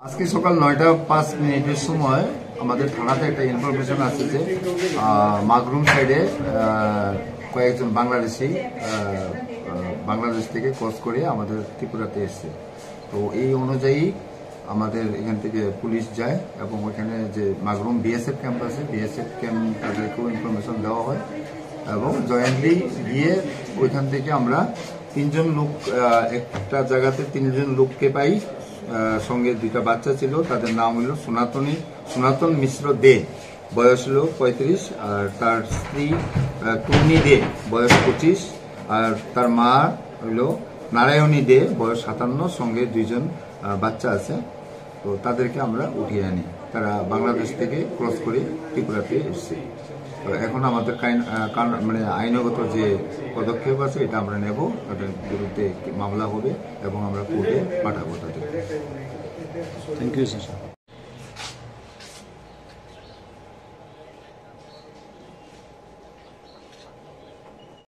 আজকে সকাল 9:05 সময় আমাদের থানাতে একটা ইনফরমেশন আছে যে মাগরুম সাইডে কয়েকজন বাংলাদেশ থেকে ক্রস করে আমাদের ত্রিপুরাতে এসছে। তো এই অনুযায়ী আমাদের এখান থেকে পুলিশ যায় এবং ওইখানে যে মাগরুম বিএসএফ ক্যাম্প আছে, বিএসএফ ক্যাম্প তাদেরকেও ইনফরমেশন দেওয়া হয় এবং জয়েন্টলি গিয়ে ওইখান থেকে আমরা 3জন লোক, একটা জায়গাতে 3জন লোককে পাই। সঙ্গে 2টা বাচ্চা ছিল, তাদের নাম হলো সনাতন মিশ্র দে, বয়স হলো 35, আর তার স্ত্রী টুর্নি দে, বয়স 25, আর তার মা হলো নারায়ণী দে, বয়স 57, সঙ্গে 2জন বাচ্চা আছে। তো তাদেরকে আমরা উঠিয়ে আনি, তারা বাংলাদেশ থেকে ক্রস করে ত্রিপুরাতে এসছে। তো এখন আমাদের আইনগত যে পদক্ষেপ আছে এটা আমরা নেব, তাদের বিরুদ্ধে মামলা হবে এবং আমরা কোর্টে পাঠাবো তাদের। Thank you sir.